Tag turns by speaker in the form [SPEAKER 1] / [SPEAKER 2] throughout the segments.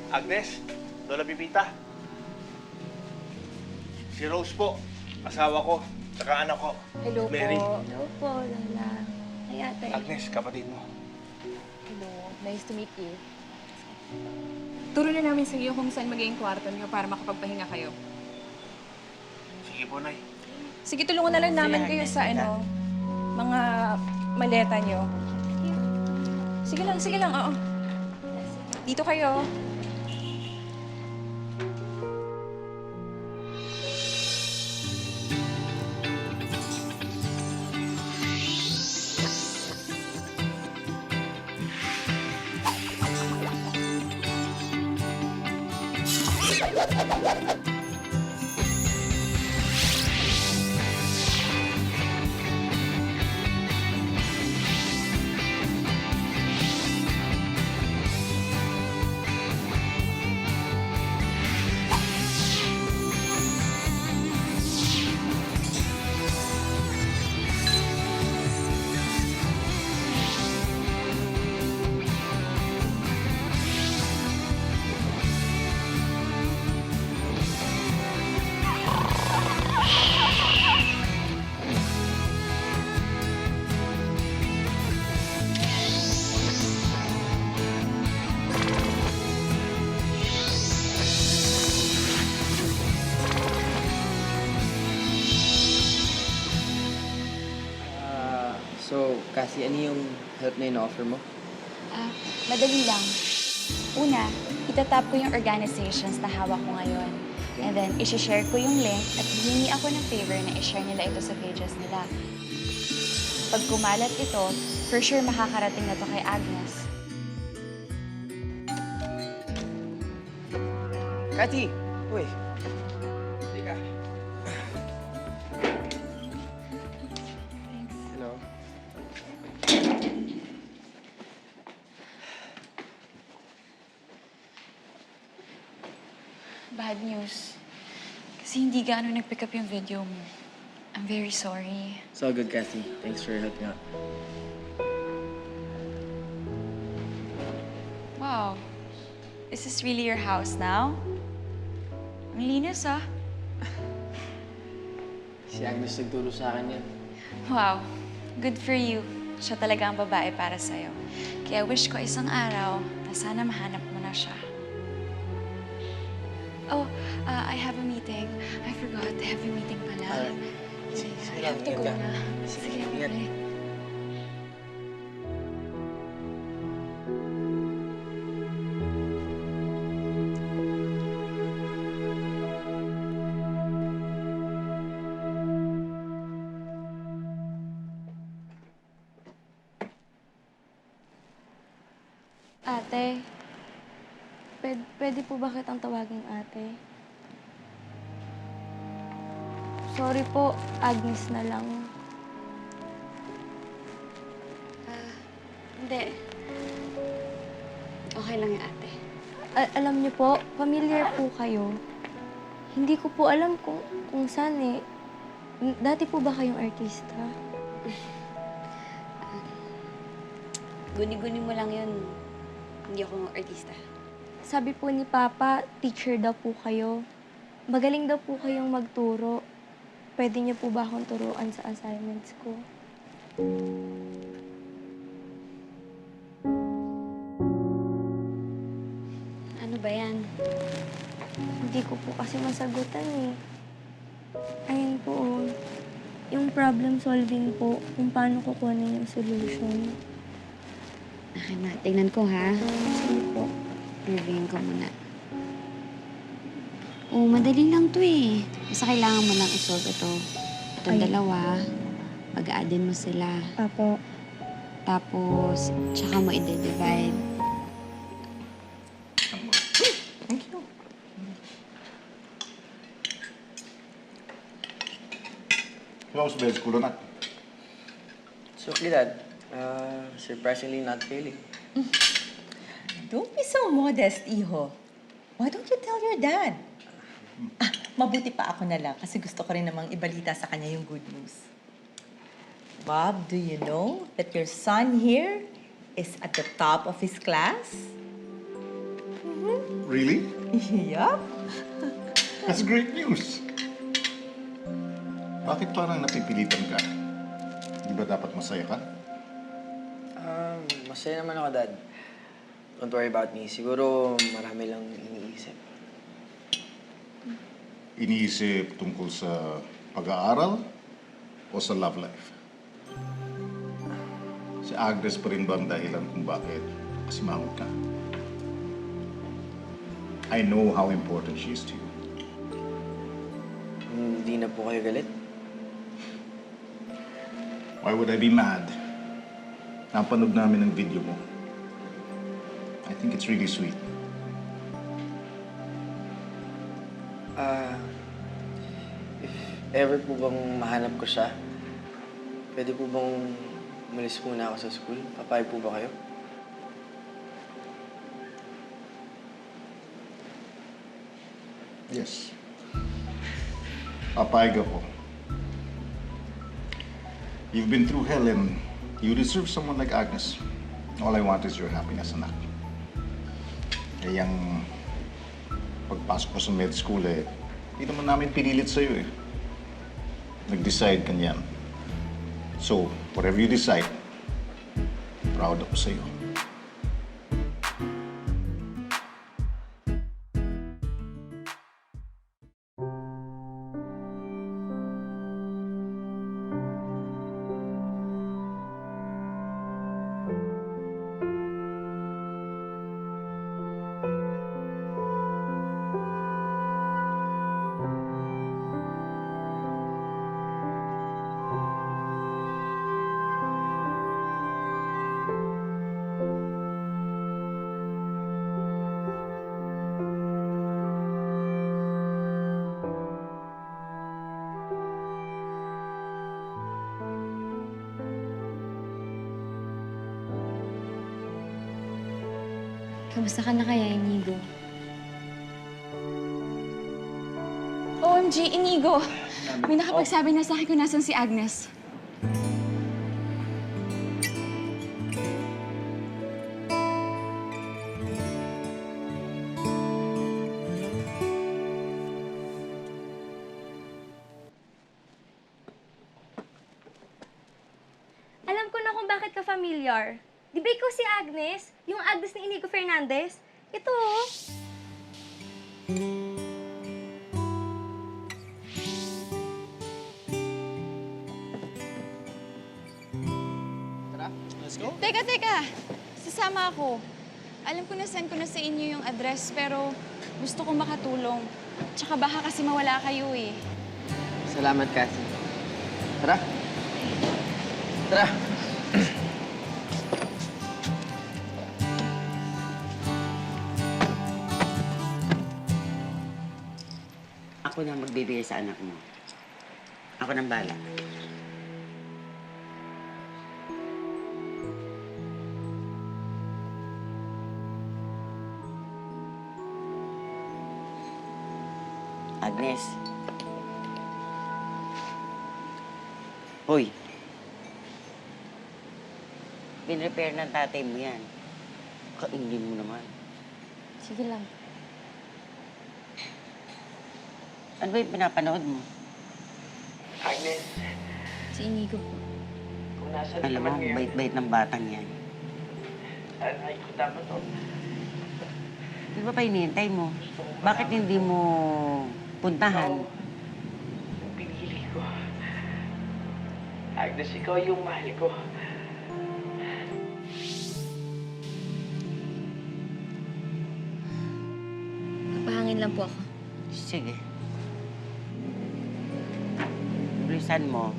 [SPEAKER 1] Agnes, Lola Pipita. Si Rose po, asawa ko, tsaka anak ko.
[SPEAKER 2] Hello
[SPEAKER 1] Mary.
[SPEAKER 2] po. Hello po, Lola. Hi, ate.
[SPEAKER 1] Agnes, kapatid mo.
[SPEAKER 2] Hello. Nice to meet you.
[SPEAKER 3] Turo na namin sa iyo kung saan magiging kwarto niyo para makapagpahinga kayo.
[SPEAKER 1] Sige po, Nay.
[SPEAKER 3] Sige, tulungan na lang namin kayo sa mga maleta niyo. Sige lang, oo. Dito kayo.
[SPEAKER 4] So, Cassie, ano yung help na ino-offer mo?
[SPEAKER 2] Madali lang. Una, itatap ko yung organizations na hawak ko ngayon. And then, isi-share ko yung link at hihingi ako ng favor na i-share nila ito sa pages nila. Pag kumalat ito, for sure makakarating na to kay Agnes.
[SPEAKER 4] Cathy! Uy! Hindi ka. Hello?
[SPEAKER 2] Bad news. Kasi hindi gaano nag-pick up yung video mo. I'm very sorry.
[SPEAKER 4] It's all good, Cathy. Thanks for helping out.
[SPEAKER 2] Wow. Is this really your house now? Ang linis, ah.
[SPEAKER 4] Si Agnes nagturo sa akin yan.
[SPEAKER 2] Wow. Good for you. Siya talaga ang babae para sa'yo. Kaya wish ko isang araw na sana mahanap mo na siya. Oh, I have a meeting. I forgot. I have a meeting pala.
[SPEAKER 4] Sige,
[SPEAKER 2] I have to go
[SPEAKER 4] ingat ka.
[SPEAKER 2] na.
[SPEAKER 4] Sige,
[SPEAKER 2] Sige,
[SPEAKER 4] ingat.
[SPEAKER 2] bye.
[SPEAKER 5] Ate, pwede po ba kitang tawaging ate? Sorry po, Agnes na lang.
[SPEAKER 6] Hindi. Okay lang yung ate.
[SPEAKER 5] Alam niyo po, familiar po kayo. Hindi ko po alam kung saan eh. Dati po ba kayong artista?
[SPEAKER 6] Guni-guni mo lang yun. Hindi ako artista.
[SPEAKER 5] Sabi po ni Papa, teacher daw po kayo. Magaling daw po kayong magturo. Pwede niyo po ba akong turuan sa assignments ko?
[SPEAKER 6] Ano ba yan?
[SPEAKER 5] Hindi ko po kasi masagutan eh. Ayun po, oh. Yung problem solving po, kung paano kukunin yung solution.
[SPEAKER 6] Okay na, tingnan ko ha.
[SPEAKER 5] Sige po.
[SPEAKER 6] Reviewin ko muna. Oh, madali lang to eh. Basta kailangan mo lang isolve ito. Itong
[SPEAKER 5] Ay.
[SPEAKER 6] dalawa, pag-aadin mo sila.
[SPEAKER 5] Apo.
[SPEAKER 6] Tapos, tsaka mo i-divide.
[SPEAKER 1] Close bells, kulunat.
[SPEAKER 4] Suklidad. Surprisingly not failing.
[SPEAKER 7] Don't be so modest, Iho. Why don't you tell your dad? Mabuti pa ako na lang kasi gusto ko rin namang ibalita sa kanya yung good news. Bob, do you know that your son here is at the top of his class?
[SPEAKER 8] Really?
[SPEAKER 7] Yup.
[SPEAKER 8] That's great news. Bakit parang napipilitan ka? Di ba dapat masaya ka?
[SPEAKER 4] Masaya naman ako, Dad. Don't worry about me. Siguro marami lang iniisip.
[SPEAKER 8] Iniisip tungkol sa pag-aaral o sa love life? Si Agnes pa rin ba ang dahilan kung bakit kasimangot ka? I know how important she is to you.
[SPEAKER 4] Hindi na po kayo galit.
[SPEAKER 8] Why would I be mad? Napanood namin ang video mo. I think it's really sweet.
[SPEAKER 4] If ever po bang mahanap ko siya, pwede po bang umalis muna ako sa school? Papayag po ba kayo?
[SPEAKER 8] Yes. Papayag ako. You've been through hell and you deserve someone like Agnes. All I want is your happiness, anak. Kayang pagpasok ko sa med school hindi naman namin pinilit sa'yo eh. Nag-decide ka niyan. So, whatever you decide, proud ako sa'yo.
[SPEAKER 2] Kamusta ka na kaya, Inigo?
[SPEAKER 3] OMG, Inigo!
[SPEAKER 2] May nakapagsabi na sa akin kung nasan si Agnes.
[SPEAKER 5] Alam ko na kung bakit ka familiar. Di ba ikaw si Agnes? Yung Agnes ni Inigo Fernandez? Ito, oh.
[SPEAKER 2] Teka! Sasama ako. Alam ko na-send ko na sa inyo yung address, pero gusto ko makatulong. Tsaka baka kasi mawala kayo eh.
[SPEAKER 4] Salamat, Cassie. Tara! Tara!
[SPEAKER 9] Ako na magbibigay sa anak mo. Ako nang bala. Agnes. Hoy. Pinrepair ng tatay mo yan. Kainin mo naman.
[SPEAKER 2] Sige lang.
[SPEAKER 9] Ano ba yung pinapanood mo?
[SPEAKER 4] Agnes,
[SPEAKER 2] Si Inigo po.
[SPEAKER 4] kung nasa
[SPEAKER 9] Alam mo, bait-bait ng batang yan.
[SPEAKER 4] ay, dapat to.
[SPEAKER 9] Di ba pa hinihintay mo? Bakit hindi mo puntahan?
[SPEAKER 4] Yung pinili ko. Agnes, ikaw yung mahal ko.
[SPEAKER 2] Magpahangin lang po ako.
[SPEAKER 9] Sige. Bilisan mo.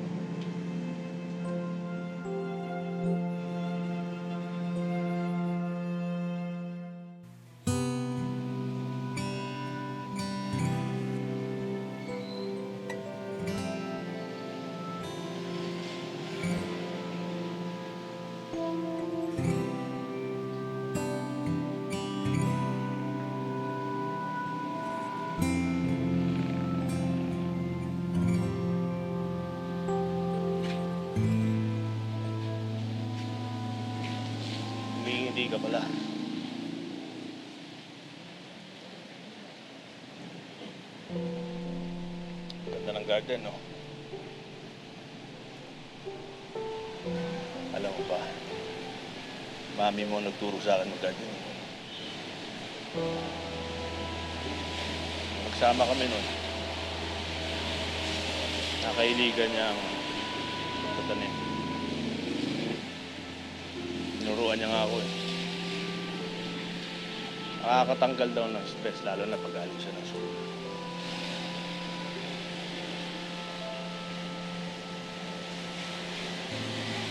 [SPEAKER 1] ka pala. Ganda ng garden, no? Alam mo ba, mami mo nagturo sa akin mag-garden. Nagsama kami nun. Nakailigan niya ang tatanim. Tinuruan niya nga ako eh. Nakakatanggal daw ng stress, lalo na pag galing siya ng school.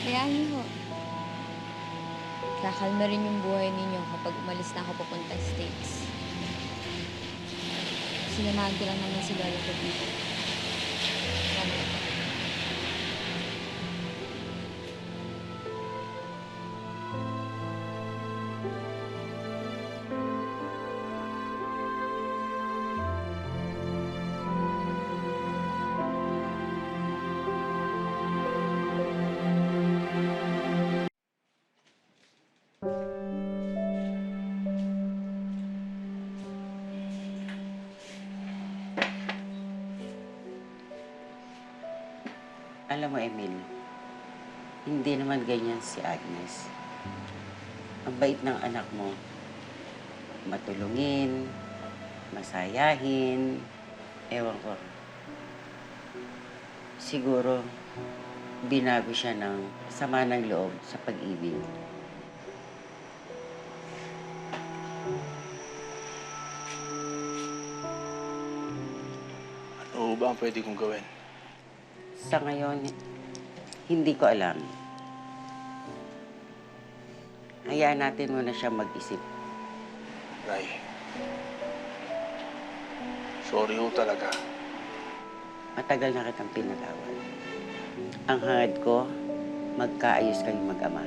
[SPEAKER 2] Kaya ho. Kakalma rin yung buhay ninyo kapag umalis na ako papunta States. Sinamahan ko lang naman si Lola ko dito. Salamat po.
[SPEAKER 9] Alam mo, Emil, hindi naman ganyan si Agnes. Ang bait ng anak mo. Matulungin, masayahin, ewan ko. Siguro, binago siya ng sama ng loob sa pag-ibig.
[SPEAKER 1] Ano ba ang pwede kong gawin?
[SPEAKER 9] Sa ngayon, hindi ko alam. Hayaan natin muna siya mag-isip.
[SPEAKER 1] Ray, sorry ho talaga.
[SPEAKER 9] Matagal na kitang pinatawad. Ang hangad ko, magkaayos kayong mag-ama.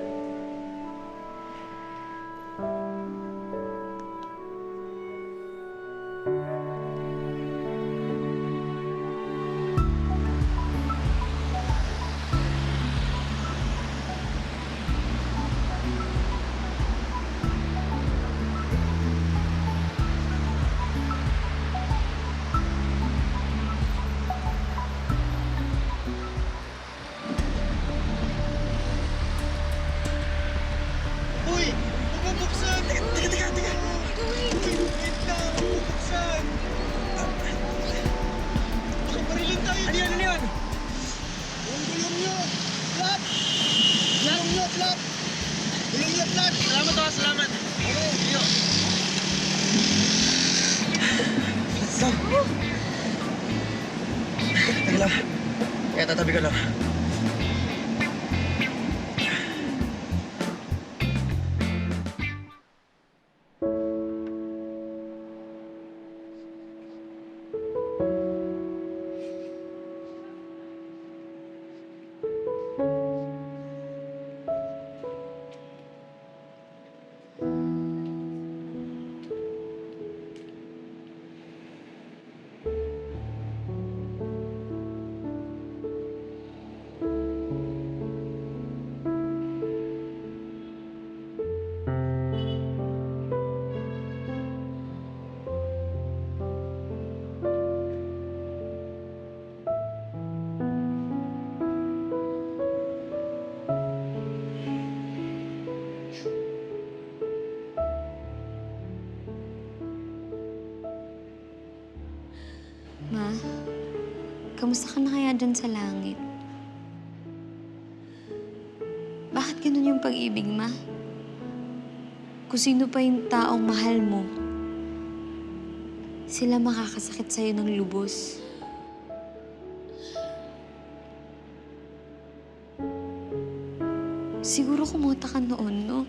[SPEAKER 4] Kaya tatabi ka lang.
[SPEAKER 5] Ma, kamusta ka na kaya dyan sa langit? Bakit ganun yung pag-ibig, Ma? Kung sino pa yung taong mahal mo, sila makakasakit sa'yo ng lubos. Siguro kumuha ka noon, no?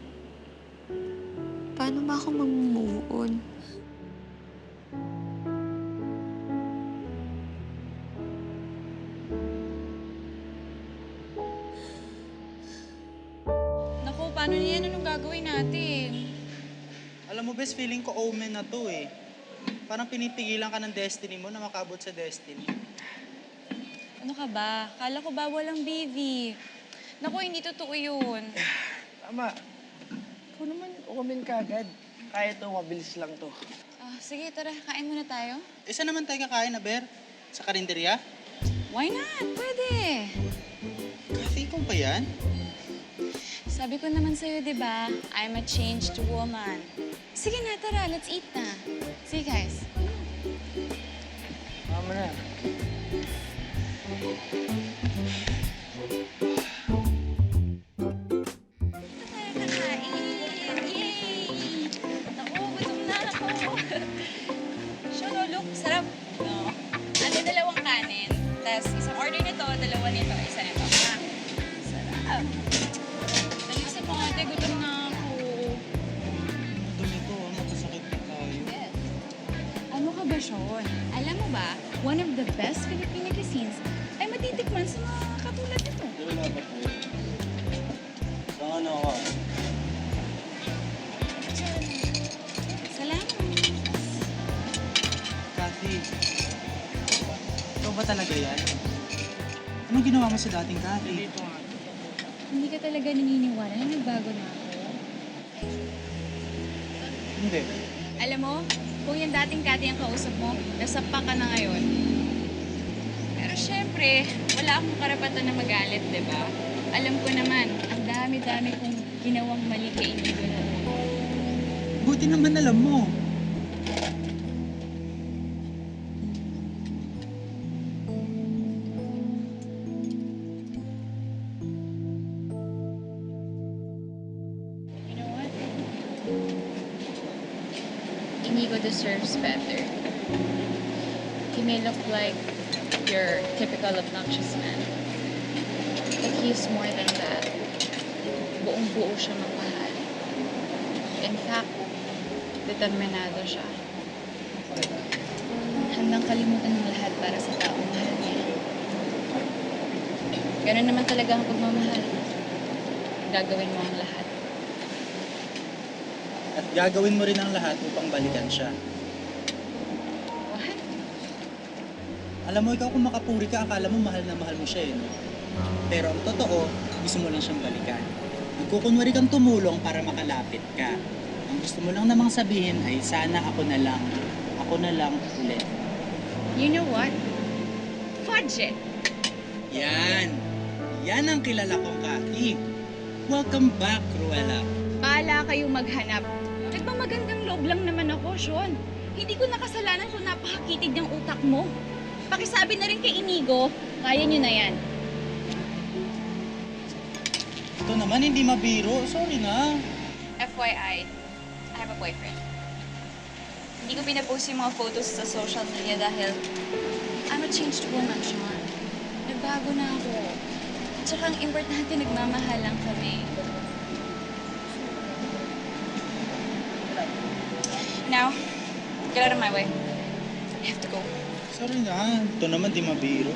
[SPEAKER 5] Paano ba ako mag-move on?
[SPEAKER 2] Naku, paano niyan? Anong gagawin natin?
[SPEAKER 10] Alam mo, best, feeling ko omen na to eh. Parang pinipigilan ka ng destiny mo na makabot sa destiny.
[SPEAKER 2] Ano ka ba? Kala ko ba walang BV? Naku, hindi totoo yun.
[SPEAKER 10] Tama.
[SPEAKER 4] Naku naman, umamin ka agad. Kaya to, mabilis lang to.
[SPEAKER 2] Sige, tara, kain muna tayo.
[SPEAKER 10] Isa naman tayo kakain, Aber? Sa karinderya?
[SPEAKER 2] Why not? Pwede.
[SPEAKER 10] Kathy, ikaw pa yan?
[SPEAKER 2] Sabi ko naman sa'yo, di ba? I'm a changed woman. Sige na, tara. Let's eat na. See you guys.
[SPEAKER 4] Tama na.
[SPEAKER 2] Look, sarap. No? Ano, dalawang kanin. Tapos isang order nito, dalawa nito, isa nito. Ha? Sarap. Nalisip mo ate, gutom na ako.
[SPEAKER 10] Dumi ko, magkasakit na tayo.
[SPEAKER 2] Ano ka ba, Sean? Alam mo ba, one of the best Filipino cuisines ay matitikman sa mga katulad nito. Salamat.
[SPEAKER 10] Kathy, ikaw ba talaga yan? Anong ginawa mo sa dating Kathy?
[SPEAKER 2] Hindi ka talaga naniniwala na nagbago na ako.
[SPEAKER 10] Hindi.
[SPEAKER 2] Alam mo, kung yung dating Kati ang kausap mo, nasapa ka na ngayon. Pero syempre, wala akong karapatan na magalit, di ba? Alam ko naman, ang dami-dami kong ginawang mali kay Inigo na.
[SPEAKER 10] Buti naman alam mo.
[SPEAKER 2] You know what? Inigo deserves better. He may look like your typical obnoxious man. But he's more than that. Buong-buo siya magmahal. In fact, determinado siya. Handang kalimutan ng lahat para sa taong mahal niya. Ganun naman talaga ang pagmamahal. Gagawin mo ang lahat.
[SPEAKER 10] At gagawin mo rin ang lahat upang balikan siya.
[SPEAKER 2] What?
[SPEAKER 10] Alam mo, ikaw kung makapuri ka, akala mo mahal na mahal mo siya eh, no? Pero ang totoo, gusto mo lang siyang balikan. Nagkukunwari kang tumulong para makalapit ka. Ang gusto mo lang namang sabihin ay sana ako na lang ulit.
[SPEAKER 2] You know what? Fudge it!
[SPEAKER 10] Yan! Yan ang kilala kong Kathy. Welcome back, Cruella.
[SPEAKER 2] Bahala kayong maghanap. Nagmamagandang loob lang naman ako, Sean. Hindi ko nakasalanan kung napakakitid ng utak mo. Pakisabi na rin kay Inigo, kaya nyo na yan.
[SPEAKER 10] Ito naman, hindi mabiro. Sorry na.
[SPEAKER 2] FYI, I have a boyfriend. Hindi ko pinapost yung mga photos sa social media dahil I'm a changed woman, Sean. Nagbago na ako. At saka ang importante, nagmamahalan kami. Now, get out of my way. I have to go.
[SPEAKER 10] Sorry na. Ito naman, di mabiro.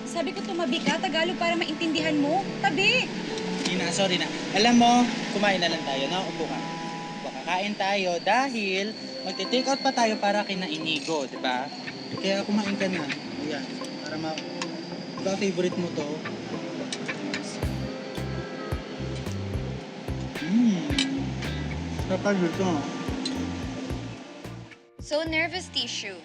[SPEAKER 2] Sabi ko tumabi ka, Tagalog para maintindihan mo. Tabi!
[SPEAKER 10] Hindi na, sorry na. Alam mo, kumain na lang tayo. Upo ka. Kakain tayo dahil magte-take out pa tayo para kina Inigo, di ba? Kaya kumain ka na. Ayan. Para diba favorite mo to? Kapag ito.
[SPEAKER 5] So, nervous tissue.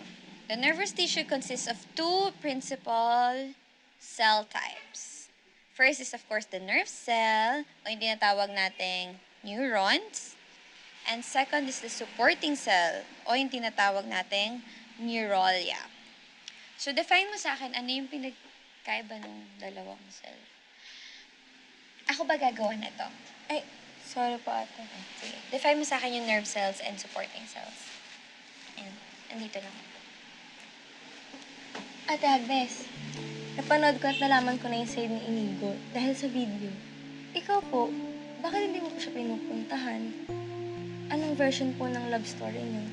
[SPEAKER 5] The nervous tissue consists of two principal cell types. First is, of course, the nerve cell, o yung tinatawag nating neurons. And second is the supporting cell, o yung tinatawag nating neuralgia. So, define mo sa akin, ano yung pinagkaiba ng dalawang cell? Ako ba gagawa na to? Ay, sorry po ate. Sige. Define mo sa akin yung nerve cells and supporting cells. Ayan, andito lang. Ate Agnes, napanood ko at nalaman ko na yung side ni Inigo dahil sa video. Ikaw po, bakit hindi mo po siya pinupuntahan? Anong version po ng love story niyo?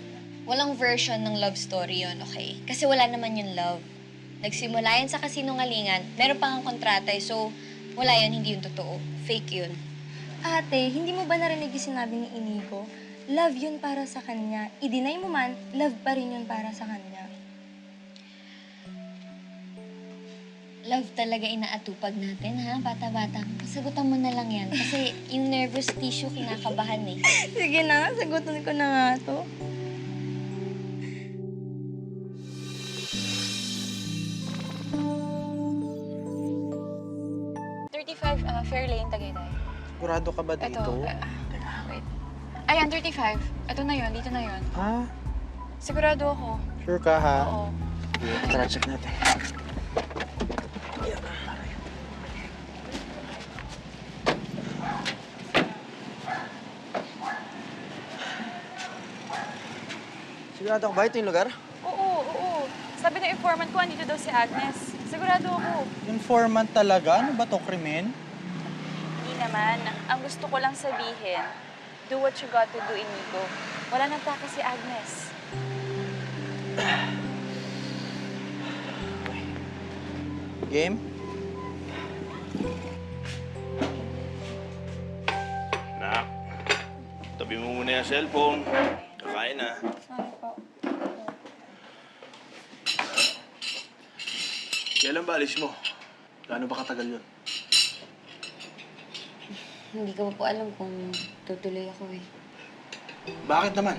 [SPEAKER 5] Walang version ng love story yon, okay? Kasi wala naman yung love. Nagsimula yan sa kasinungalingan, meron pang ang kontrata, so wala yun, hindi yun totoo. Fake yun. Ate, hindi mo ba narinig yung sinabi ni Inigo? Love yun para sa kanya. I-deny mo man, love pa rin yun para sa kanya. Love talaga inaatupag natin, ha? Bata-bata. Sagutan mo na lang yan. Kasi yung nervous tissue kinakabahan eh.
[SPEAKER 3] Sige na, sagutan ko na nga to.
[SPEAKER 2] Fair Lane, Tagaytay.
[SPEAKER 10] Sigurado ka ba dito?
[SPEAKER 2] Ito, wait. Ayan, 35. Ito na yun, dito na yun.
[SPEAKER 10] Ha?
[SPEAKER 2] Sigurado ako.
[SPEAKER 10] Sure ka ha?
[SPEAKER 2] Oo.
[SPEAKER 10] Tara, check natin.
[SPEAKER 4] Sigurado ka ba ito yung lugar?
[SPEAKER 2] Oo. Sabi ng informant ko, andito daw si Agnes. Sigurado ako.
[SPEAKER 10] Informant talaga? Ano ba to, krimen?
[SPEAKER 2] Hindi naman. Ang gusto ko lang sabihin, do what you got to do, Inigo. Wala nang taka si Agnes.
[SPEAKER 10] Game?
[SPEAKER 1] Nak, tabi mo muna yung cellphone. Kakain na.
[SPEAKER 2] Sorry po.
[SPEAKER 1] Kailan ba alis mo? Gaano ba katagal yun?
[SPEAKER 6] Hindi ko pa po alam kung tutuloy ako eh.
[SPEAKER 1] Bakit naman?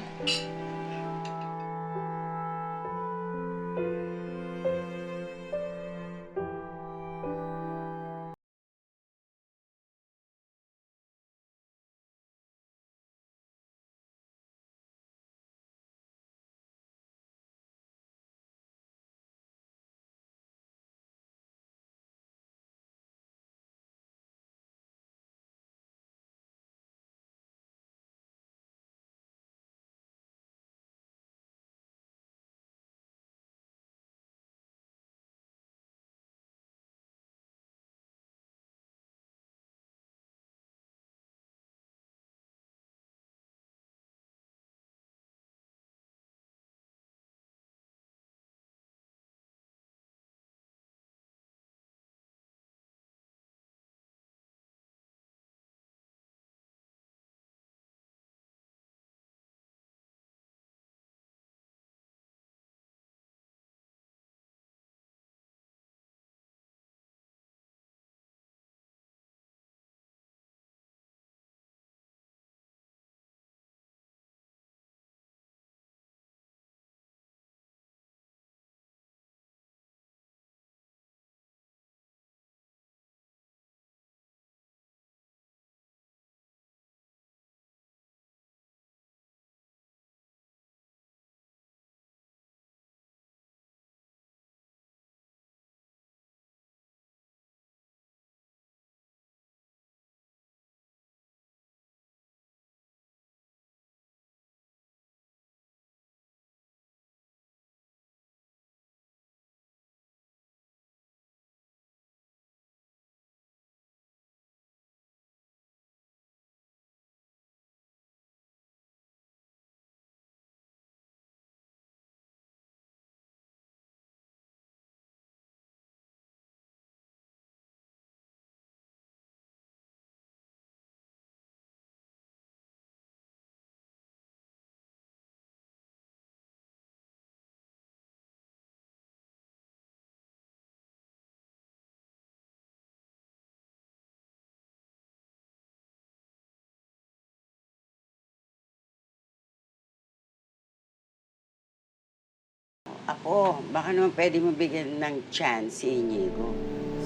[SPEAKER 9] Apo, baka naman pwede mo bigyan ng chance si Inigo.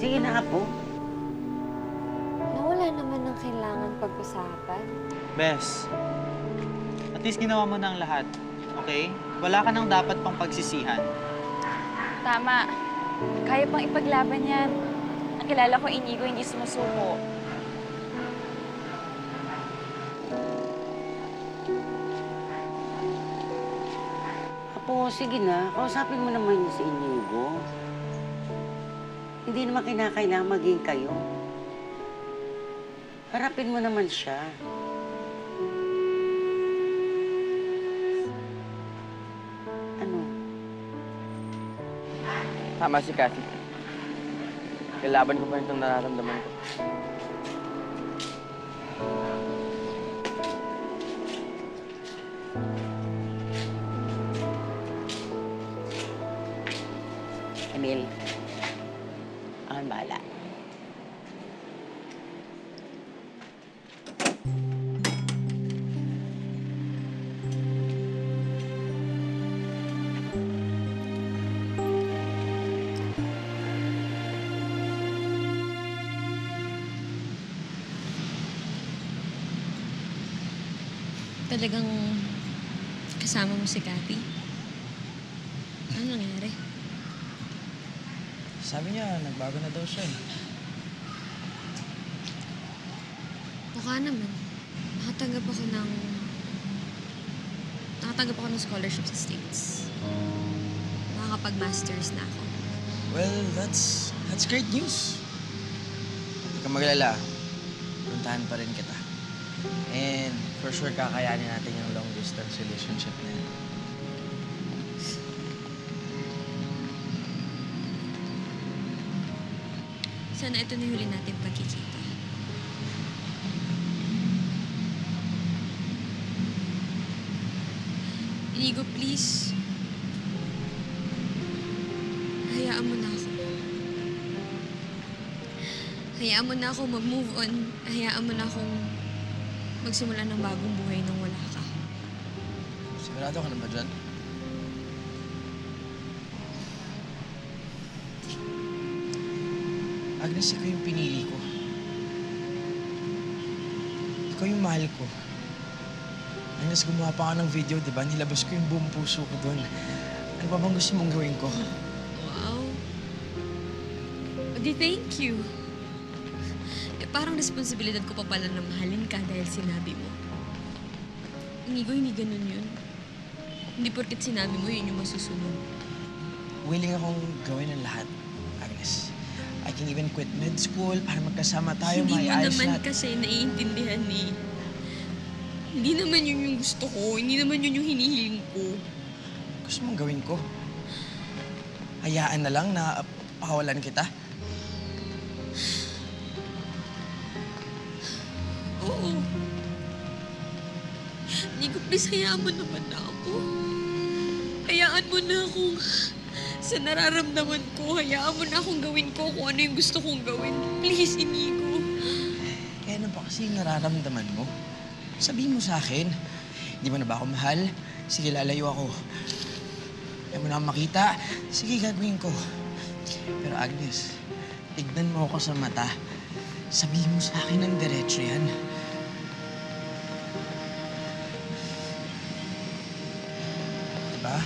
[SPEAKER 9] Sige na, Apo.
[SPEAKER 6] Nawala naman ng kailangan pag-usapan.
[SPEAKER 10] Bes, at least ginawa mo na ang lahat. Okay? Wala ka nang dapat pang pagsisihan.
[SPEAKER 2] Tama. Kaya pang ipaglaban yan. Ang kilala ko, Inigo, hindi sumusuko.
[SPEAKER 9] Apo, sige na. Kausapin mo naman si Inigo. Hindi naman kinakailangan maging kayo. Harapin mo naman siya. Ano?
[SPEAKER 4] Tama si Cathy. Kailaban ko pa rin itong nararamdaman ko.
[SPEAKER 9] Emil, Ang bala.
[SPEAKER 11] Talagang kasama mo si Cathy? Ano nangyari?
[SPEAKER 4] Sabi niya, nagbago na daw siya.
[SPEAKER 11] Mukha naman. Nakatanggap ako ng scholarship sa States. Makakapag-masters na ako.
[SPEAKER 4] Well, that's great news. Huwag kang maglala. Puntahan pa rin kita. And for sure, kakayanin natin yung long-distance relationship na yan.
[SPEAKER 11] Sana ito na yung huli natin pagkikita. Inigo, please. Hayaan mo na ako. Hayaan mo na ako mag-move on. Hayaan mo na akong magsimula ng bagong buhay nang wala ka.
[SPEAKER 4] Sigurado ka na ba dyan? Agnes, ikaw yung pinili ko. Ikaw yung mahal ko. Agnes, gumawa pa ako ng video, di ba? Nilabas ko yung buong puso ko doon. Ano pa bang gusto mong gawin ko?
[SPEAKER 11] Wow. Adi, thank you. Parang responsibilidad ko pa pala na mahalin ka dahil sinabi mo. Inigo, hindi ganun yun. Hindi porket sinabi mo, yun yung masusunod.
[SPEAKER 4] Willing akong gawin ang lahat, Agnes. I can even quit med school para magkasama tayo,
[SPEAKER 11] Hindi mo
[SPEAKER 4] ayos
[SPEAKER 11] naman
[SPEAKER 4] natin.
[SPEAKER 11] kasi naiintindihan eh. Hindi naman yun yung gusto ko. Hindi naman yun yung hinihiling ko.
[SPEAKER 4] Gusto mong gawin ko? Hayaan na lang na pakawalan kita?
[SPEAKER 11] Oo. Nico, please, hayaan mo naman na ako. Hayaan mo na akong sa nararamdaman ko. Hayaan mo na akong gawin ko kung ano yung gusto kong gawin. Please, Inigo.
[SPEAKER 4] Eh, ano ba kasi yung nararamdaman mo? Sabihin mo sa akin. Hindi mo na ba ako mahal? Sige, lalayo ako. Ayaw mo na akong makita? Sige, gagawin ko. Pero Agnes, tignan mo ako sa mata. Sabihin mo sa akin ng diretso yan. Diba?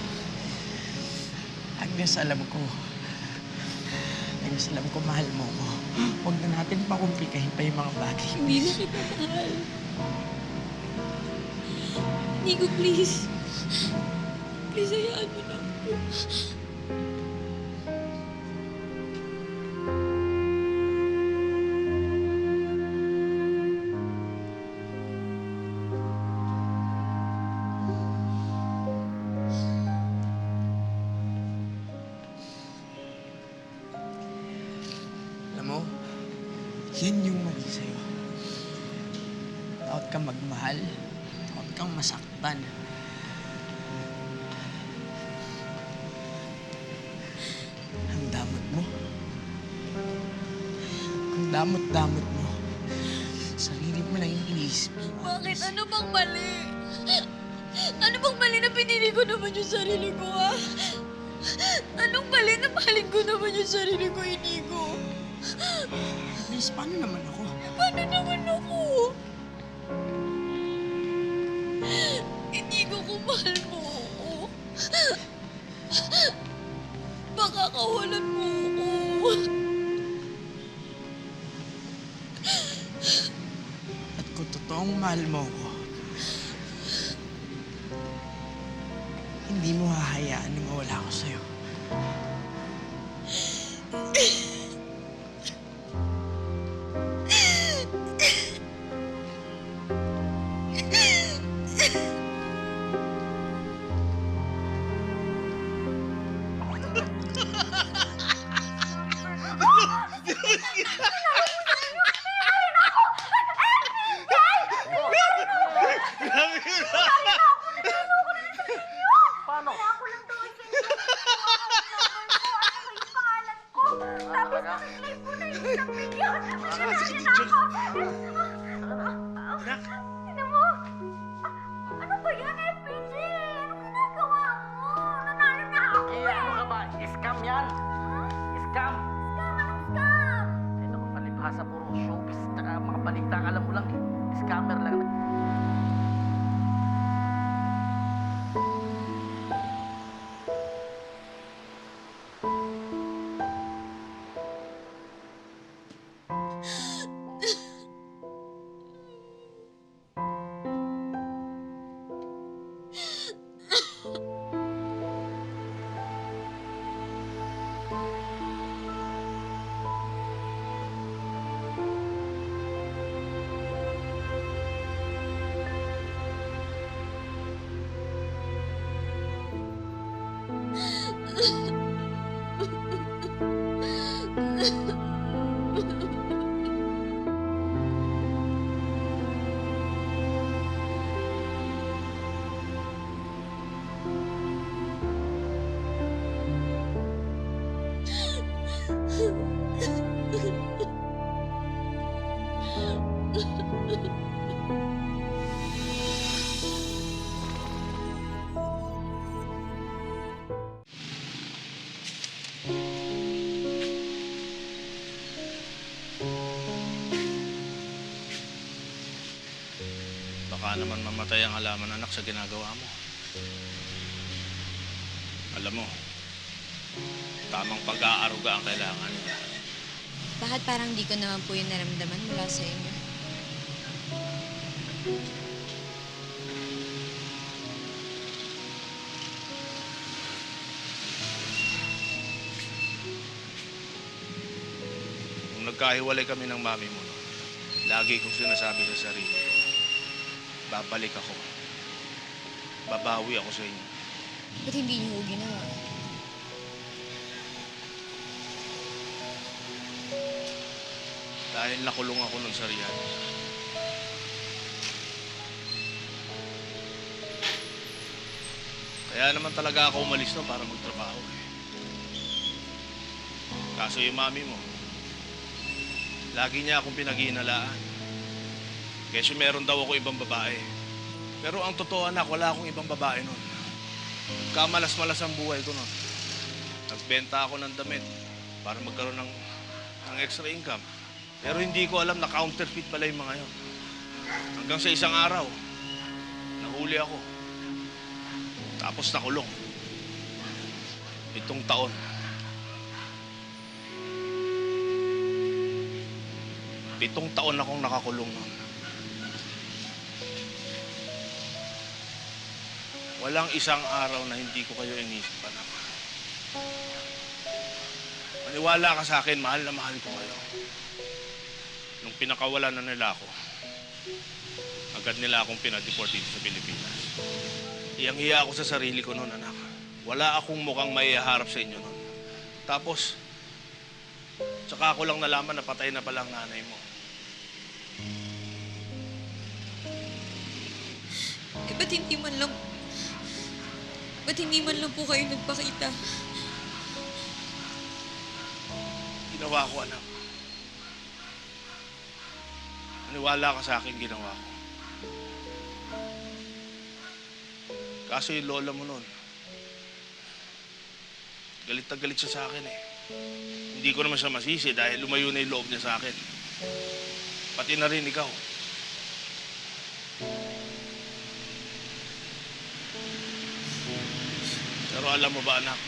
[SPEAKER 4] Agnes, alam ko. Agnes, alam ko mahal mo ko. Huwag na natin pakumplikahin pa yung mga bagay.
[SPEAKER 11] Hindi na kita mahal. Nico, please. Please, hayaan mo na ako.
[SPEAKER 4] Alam mo, yan yung mali sa'yo. Takot kang magmahal. Takot kang masaktan. Ang damot mo. Ang damot-damot mo. Sarili mo lang yung iniisip mo.
[SPEAKER 11] Bakit? Ano bang mali? Ano bang mali na pinili ko naman yung sarili ko, ha? Anong mali na mahalin ko naman yung sarili ko, Inigo?
[SPEAKER 4] Agnes, paano naman ako?
[SPEAKER 11] Paano naman ako? Inigo, kung mahal mo ako, baka kawalan mo ako.
[SPEAKER 4] At kung totoong mahal mo ako, hindi mo hahayaan na mawala ako sa'yo.
[SPEAKER 12] talaga.
[SPEAKER 4] Sige, teacher. Anak.
[SPEAKER 5] Ano mo? Ano ba yan, FPJ? Ano ginagawa mo? Nanalo na ako
[SPEAKER 12] Ano ka ba? Scam yan. Scam.
[SPEAKER 5] Anong scam?
[SPEAKER 12] Ay, naku, palibhasa, puro showbiz. Tsaka mga balita, alam mo lang, scammer lang.
[SPEAKER 1] Baka naman mamatay ang halaman, anak, sa ginagawa mo. Alam mo, tamang pag-aaruga ang kailangan.
[SPEAKER 11] Bakit parang di ko naman po yung naramdaman mula sa inyo?
[SPEAKER 1] Nung nagkahiwalay kami ng mami mo, lagi kong sinasabi sa sarili ko, babalik ako. Babawi ako sa inyo.
[SPEAKER 11] Ba't hindi niyo ho ginawa?
[SPEAKER 1] Dahil nakulong ako nun sa Riyadh. Kaya naman talaga ako umalis doon para magtrabaho eh. Kaso yung mami mo, lagi niya akong pinaghihinalaan. Kasi meron daw ako ibang babae. Pero ang totoo, anak, wala akong ibang babae nun. Kamalas-malas ang buhay ko nun. Nagbenta ako ng damit para magkaroon ng extra income. Pero hindi ko alam na counterfeit pala yung mga yun. Hanggang sa isang araw, nahuli ako. Tapos nakulong. 7 taon. Pitong taon akong nakakulong nun. Walang isang araw na hindi ko kayo inisip, anak. Maniwala ka sa akin, mahal na mahal ko kayo. Nung pinakawalan na nila ako, agad nila akong pinadeport dito sa Pilipinas. Iyang-hiya ako sa sarili ko noon, anak. Wala akong mukhang maiharap sa inyo noon. Tapos, tsaka ako lang nalaman na patay na pala ang nanay mo.
[SPEAKER 11] Eh, ba't hindi man lang... Ba't hindi man lang po kayo nagpakita?
[SPEAKER 1] Ginawa ko, anak. Maniwala ka sa akin, ginawa ko. Kaso yung lola mo nun, galit na galit siya sa akin eh. Hindi ko naman siya masisi dahil lumayo na yung loob niya sa akin. Pati na rin ikaw. Pero alam mo ba, anak,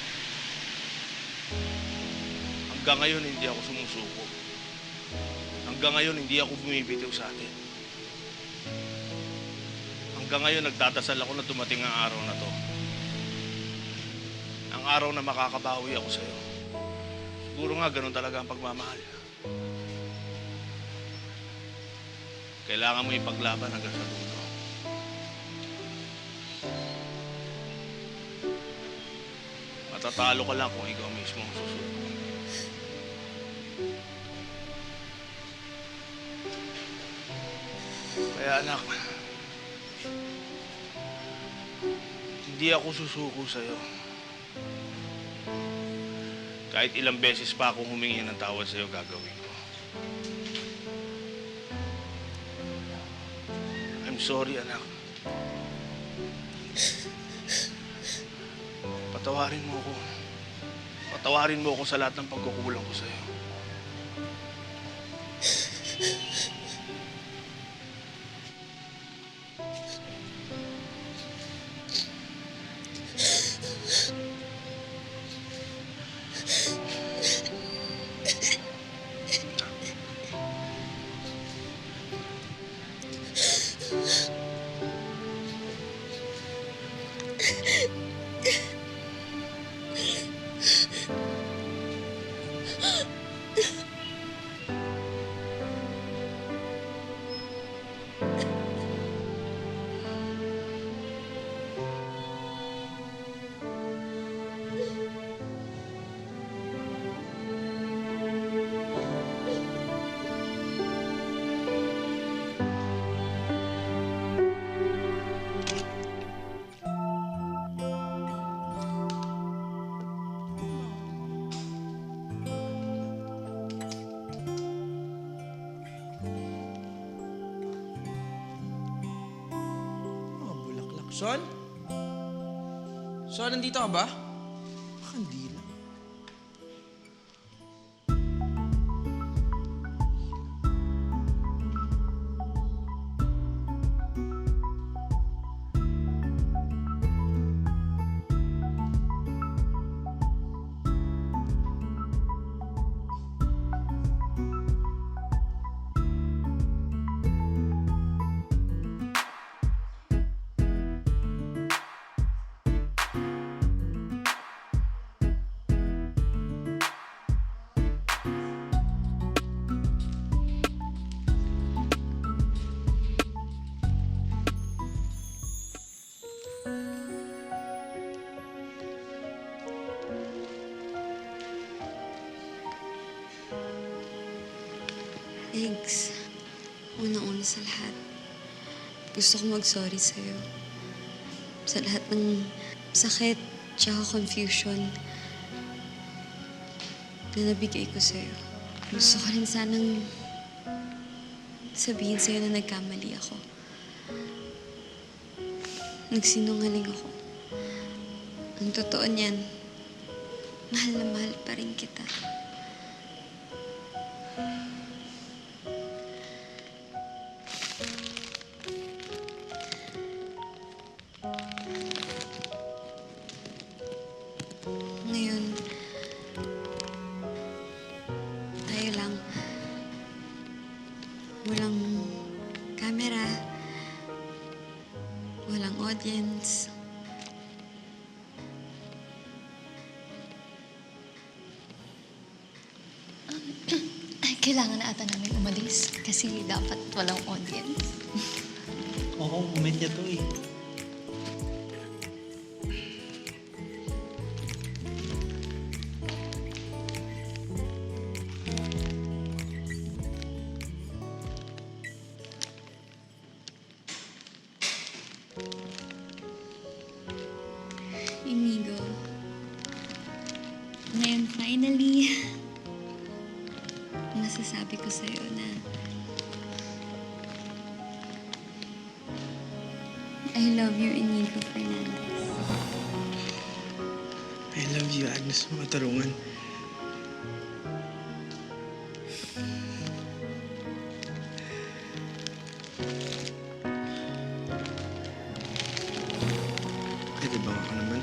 [SPEAKER 1] hanggang ngayon hindi ako sumusuko. Hanggang ngayon hindi ako bumibitiw sa atin. Hanggang ngayon nagdadasal ako na dumating ang araw na to. Ang araw na makakabawi ako sa'yo. Siguro nga ganun talaga ang pagmamahal. Kailangan mo ipaglaban hanggang sa dulo. Matatalo ka lang kung ikaw mismo ang susuko. Kaya anak, hindi ako susuko sa'yo. Kahit ilang beses pa akong humingi ng tawad sa'yo, gagawin ko. I'm sorry, anak. Patawarin mo ako. Patawarin mo ako sa lahat ng pagkukulang ko sa'yo.
[SPEAKER 4] Mga bulaklak. Son? Son, nandito ka ba? Baka hindi lang.
[SPEAKER 11] Eggs, una-una sa lahat, gusto ko mag-sorry sa'yo. Sa lahat ng sakit tsaka confusion na nabigay ko sa'yo. Gusto ko rin sanang sabihin sa'yo na nagkamali ako. Nagsinungaling ako. Ang totoo niyan, mahal na mahal pa rin kita. Ngayon, tayo lang. Walang camera. Walang audience.
[SPEAKER 13] Kailangan na ata namin umalis kasi dapat walang audience.
[SPEAKER 10] Oo, moment niya to eh.
[SPEAKER 11] Inigo. Ngayon, finally, masasabi ko sa'yo na I love you, Inigo Fernandez.
[SPEAKER 4] I love you, Agnes Matarungan. Pwede ba ako naman?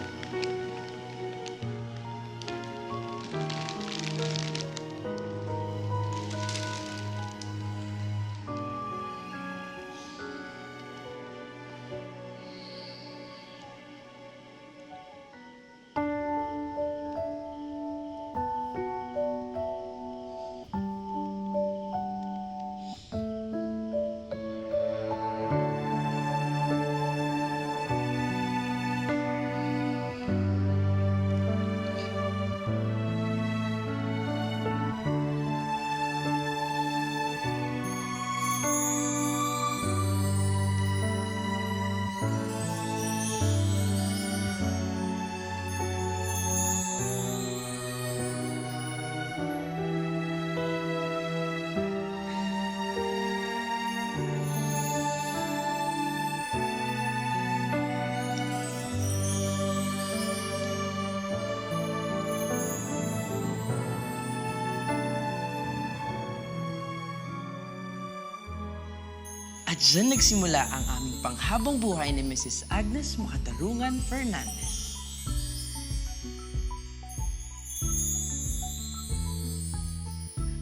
[SPEAKER 4] At dyan nagsimula ang aming panghabang buhay ni Mrs. Agnes Makatarungan Fernandez.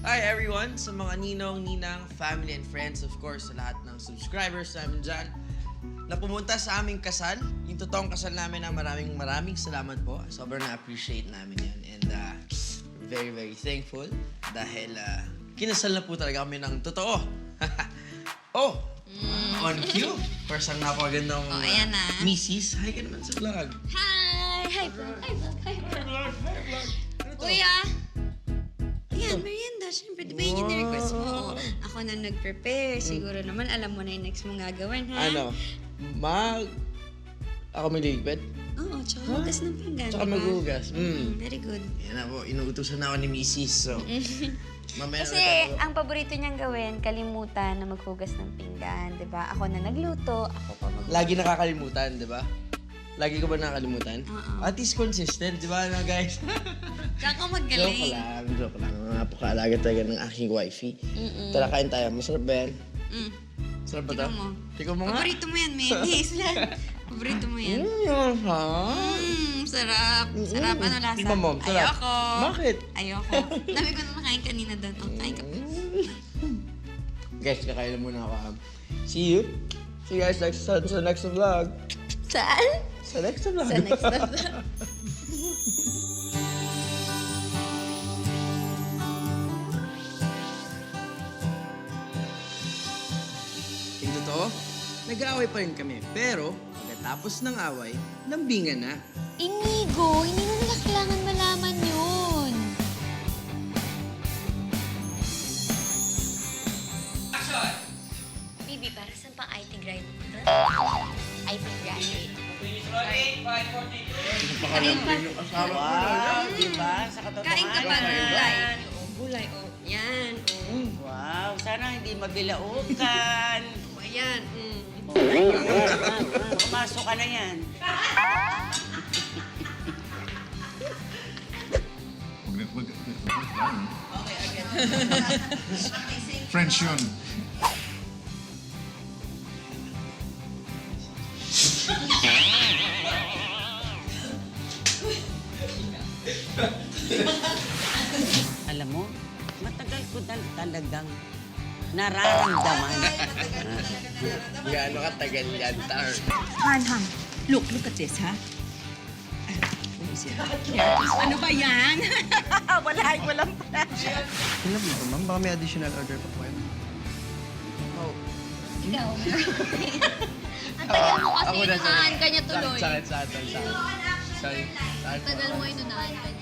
[SPEAKER 4] Hi everyone! Sa mga ninong, ninang, family and friends, of course, sa lahat ng subscribers namin dyan, na pumunta sa aming kasal, yung totoong kasal namin na maraming salamat po. Sobrang na-appreciate namin yan. And very, very thankful dahil kinasal na po talaga kami ng totoo. Oh! On cue! First ang napakagandang
[SPEAKER 5] ayan na.
[SPEAKER 4] Mrs. Hi ka naman sa vlog.
[SPEAKER 5] Hi! Hi, vlog! Hi, vlog! Hi, vlog!
[SPEAKER 4] Ano to?
[SPEAKER 5] Kuya! Ayan, merienda. Siyempre, di ba yun yung request mo? Ako na nag-prepare. Siguro naman, alam mo na yung next mong gagawin, ha?
[SPEAKER 4] Ano? Ako maligpit?
[SPEAKER 5] Oo, tsaka hugas ng pinggan.
[SPEAKER 4] Tsaka
[SPEAKER 5] diba?
[SPEAKER 4] maghugas.
[SPEAKER 5] Very good.
[SPEAKER 4] Yan na po, inuutusan na ako ni Mrs. So, mamaya
[SPEAKER 2] Kasi ang paborito niyang gawin, kalimutan na maghugas ng pinggan, di ba? Ako na nagluto, ako pa maghugas.
[SPEAKER 4] Lagi nakakalimutan, di ba? Lagi ko ba nakakalimutan?
[SPEAKER 5] Oo.
[SPEAKER 4] At least consistent, di ba, na guys?
[SPEAKER 5] Tsaka magaling.
[SPEAKER 4] Joke lang. Napakaalaga talaga ng aking wifey. Tara, kain tayo. Masarap ba yan? Sarap ba to?
[SPEAKER 5] Ikaw mo.
[SPEAKER 4] Ikaw mo nga.
[SPEAKER 5] Paborito mo yan, mayonnaise lang. Paborito mo yan.
[SPEAKER 4] Yun, ha?
[SPEAKER 5] Sarap. Sarap. Ano lasa?
[SPEAKER 4] Tingnan mo, sarap.
[SPEAKER 5] Ayoko.
[SPEAKER 4] Bakit?
[SPEAKER 5] Ayoko. Dami ko na nakain kanina doon. Oh, kain ka pa.
[SPEAKER 4] Guys, kakain na muna ako. See you. See you guys sa next vlog.
[SPEAKER 5] Saan?
[SPEAKER 4] Sa next vlog.
[SPEAKER 5] Sa next vlog.
[SPEAKER 4] Yung totoo, nag-aaway pa rin kami. Pero, pagkatapos ng away, lambingan na.
[SPEAKER 2] Inigo, hindi mo nila kailangan malaman yun.
[SPEAKER 13] Bibi, para saan pang IT graduate? IT graduate.
[SPEAKER 4] Napakalambing yung asawa ko.
[SPEAKER 9] Wow, di ba? Sa katotohanan.
[SPEAKER 5] Kain ka pa ng gulay. Gulay, oh. Yan, oh.
[SPEAKER 9] Wow, sana hindi mabilaukan.
[SPEAKER 5] Ayan,
[SPEAKER 9] Pumasok ka na yan.
[SPEAKER 8] French yun.
[SPEAKER 9] Alam mo, matagal ko talagang nararamdaman.
[SPEAKER 4] Gaano katagal yan, Tar?
[SPEAKER 3] Han. Look at this, ha? Ano ba yan? Walang pala.
[SPEAKER 4] Alam mo ba, ma'am? Baka may additional order pa po kayo. Oh.
[SPEAKER 13] Ikaw, ang tagal mo kasi inunahan ka niya tuloy.
[SPEAKER 4] Sakit. Sorry.
[SPEAKER 13] Ang tagal mo inunahan ka niya.